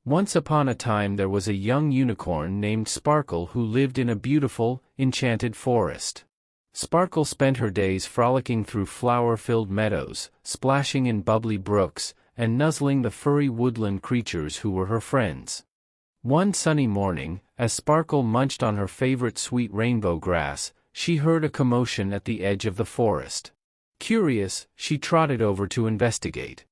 Once upon a time there was a young unicorn named Sparkle who lived in a beautiful, enchanted forest. Sparkle spent her days frolicking through flower-filled meadows, splashing in bubbly brooks, and nuzzling the furry woodland creatures who were her friends. One sunny morning, as Sparkle munched on her favorite sweet rainbow grass, she heard a commotion at the edge of the forest. Curious, she trotted over to investigate.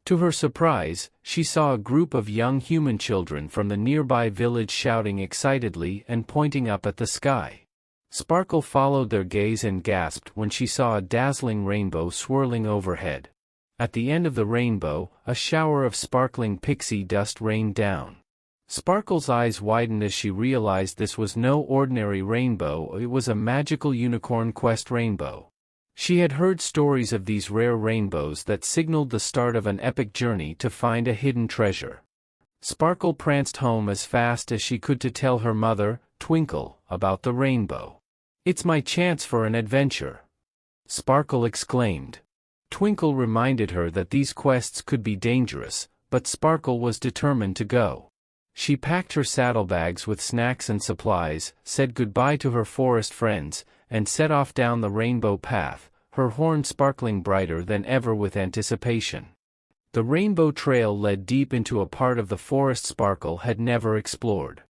To her surprise, she saw a group of young human children from the nearby village shouting excitedly and pointing up at the sky. Sparkle followed their gaze and gasped when she saw a dazzling rainbow swirling overhead. At the end of the rainbow, a shower of sparkling pixie dust rained down. Sparkle's eyes widened as she realized this was no ordinary rainbow, it was a magical unicorn quest rainbow. She had heard stories of these rare rainbows that signaled the start of an epic journey to find a hidden treasure. Sparkle pranced home as fast as she could to tell her mother, Twinkle, about the rainbow. "It's my chance for an adventure," Sparkle exclaimed. Twinkle reminded her that these quests could be dangerous, but Sparkle was determined to go. She packed her saddlebags with snacks and supplies, said goodbye to her forest friends, and set off down the rainbow path, her horn sparkling brighter than ever with anticipation. The rainbow trail led deep into a part of the forest Sparkle had never explored.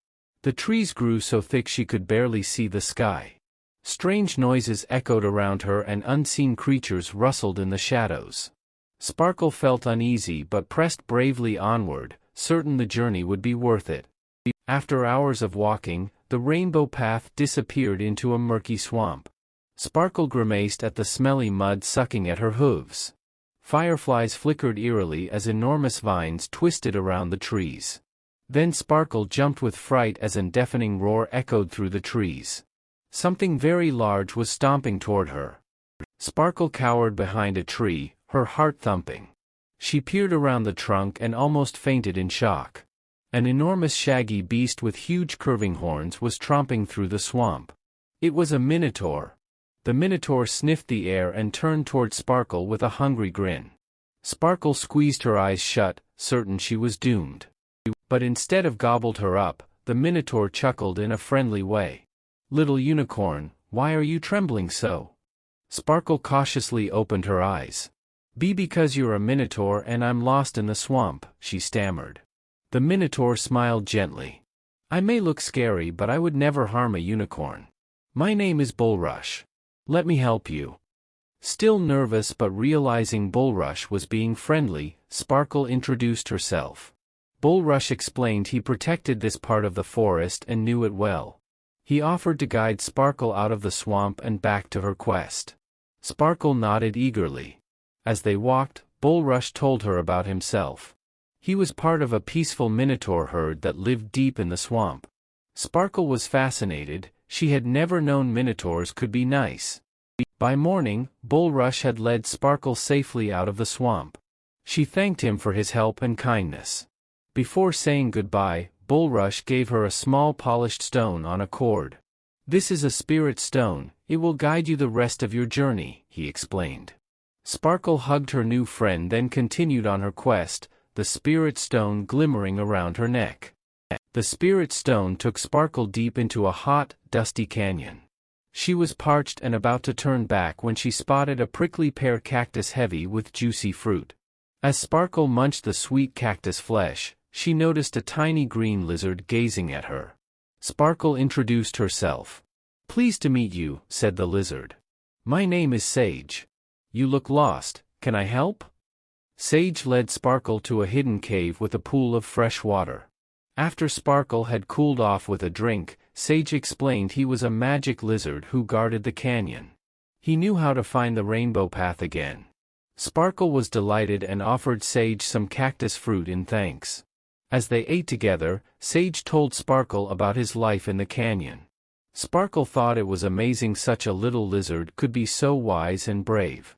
The trees grew so thick she could barely see the sky. Strange noises echoed around her and unseen creatures rustled in the shadows. Sparkle felt uneasy but pressed bravely onward, certain the journey would be worth it. After hours of walking, the rainbow path disappeared into a murky swamp. Sparkle grimaced at the smelly mud sucking at her hooves. Fireflies flickered eerily as enormous vines twisted around the trees. Then Sparkle jumped with fright as a deafening roar echoed through the trees. Something very large was stomping toward her. Sparkle cowered behind a tree, her heart thumping. She peered around the trunk and almost fainted in shock. An enormous shaggy beast with huge curving horns was tromping through the swamp. It was a minotaur. The minotaur sniffed the air and turned toward Sparkle with a hungry grin. Sparkle squeezed her eyes shut, certain she was doomed. But instead of gobbled her up, the minotaur chuckled in a friendly way. "Little unicorn, why are you trembling so?" Sparkle cautiously opened her eyes. Because you're a minotaur and I'm lost in the swamp," she stammered. The minotaur smiled gently. "I may look scary but I would never harm a unicorn. My name is Bulrush. Let me help you." Still nervous but realizing Bulrush was being friendly, Sparkle introduced herself. Bulrush explained he protected this part of the forest and knew it well. He offered to guide Sparkle out of the swamp and back to her quest. Sparkle nodded eagerly. As they walked, Bulrush told her about himself. He was part of a peaceful minotaur herd that lived deep in the swamp. Sparkle was fascinated, she had never known minotaurs could be nice. By morning, Bulrush had led Sparkle safely out of the swamp. She thanked him for his help and kindness. Before saying goodbye, Bulrush gave her a small polished stone on a cord. "This is a spirit stone, it will guide you the rest of your journey," he explained. Sparkle hugged her new friend then continued on her quest, the spirit stone glimmering around her neck. The spirit stone took Sparkle deep into a hot, dusty canyon. She was parched and about to turn back when she spotted a prickly pear cactus heavy with juicy fruit. As Sparkle munched the sweet cactus flesh, she noticed a tiny green lizard gazing at her. Sparkle introduced herself. "Pleased to meet you," said the lizard. "My name is Sage. You look lost, can I help?" Sage led Sparkle to a hidden cave with a pool of fresh water. After Sparkle had cooled off with a drink, Sage explained he was a magic lizard who guarded the canyon. He knew how to find the rainbow path again. Sparkle was delighted and offered Sage some cactus fruit in thanks. As they ate together, Sage told Sparkle about his life in the canyon. Sparkle thought it was amazing such a little lizard could be so wise and brave.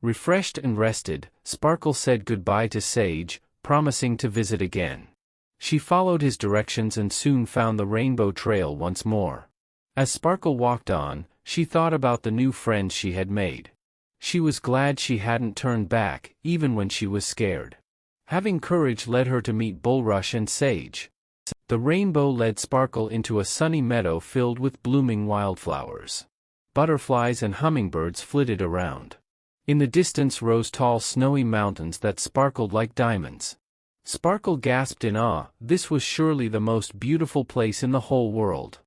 Refreshed and rested, Sparkle said goodbye to Sage, promising to visit again. She followed his directions and soon found the rainbow trail once more. As Sparkle walked on, she thought about the new friends she had made. She was glad she hadn't turned back, even when she was scared. Having courage led her to meet bulrush and sage. The rainbow led Sparkle into a sunny meadow filled with blooming wildflowers. Butterflies and hummingbirds flitted around. In the distance rose tall snowy mountains that sparkled like diamonds. Sparkle gasped in awe. This was surely the most beautiful place in the whole world.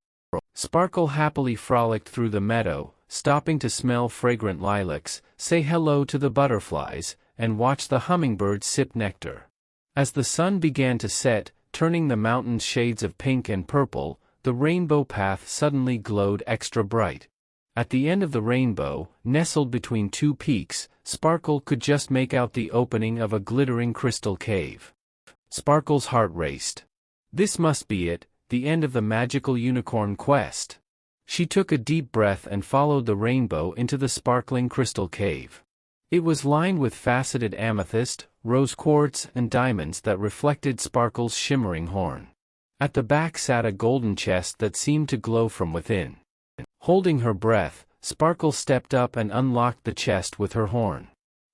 Sparkle happily frolicked through the meadow, stopping to smell fragrant lilacs, say hello to the butterflies, and watch the hummingbirds sip nectar. As the sun began to set, turning the mountains shades of pink and purple, the rainbow path suddenly glowed extra bright. At the end of the rainbow, nestled between two peaks, Sparkle could just make out the opening of a glittering crystal cave. Sparkle's heart raced. This must be it, the end of the magical unicorn quest. She took a deep breath and followed the rainbow into the sparkling crystal cave. It was lined with faceted amethyst, rose quartz, and diamonds that reflected Sparkle's shimmering horn. At the back sat a golden chest that seemed to glow from within. Holding her breath, Sparkle stepped up and unlocked the chest with her horn.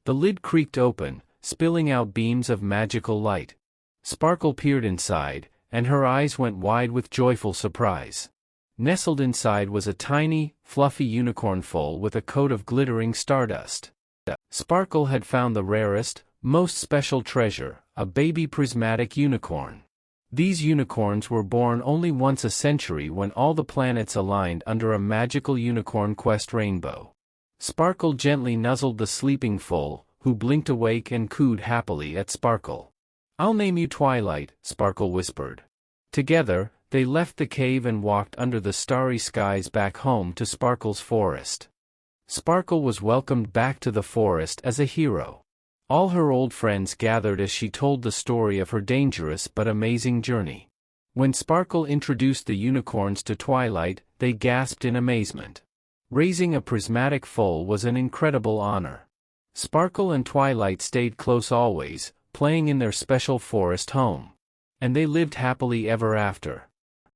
The lid creaked open, spilling out beams of magical light. Sparkle peered inside, and her eyes went wide with joyful surprise. Nestled inside was a tiny, fluffy unicorn foal with a coat of glittering stardust. Sparkle had found the rarest, most special treasure, a baby prismatic unicorn. These unicorns were born only once a century when all the planets aligned under a magical unicorn quest rainbow. Sparkle gently nuzzled the sleeping foal, who blinked awake and cooed happily at Sparkle. "I'll name you Twilight," Sparkle whispered. Together, they left the cave and walked under the starry skies back home to Sparkle's forest. Sparkle was welcomed back to the forest as a hero. All her old friends gathered as she told the story of her dangerous but amazing journey. When Sparkle introduced the unicorns to Twilight, they gasped in amazement. Raising a prismatic foal was an incredible honor. Sparkle and Twilight stayed close always, playing in their special forest home. And they lived happily ever after.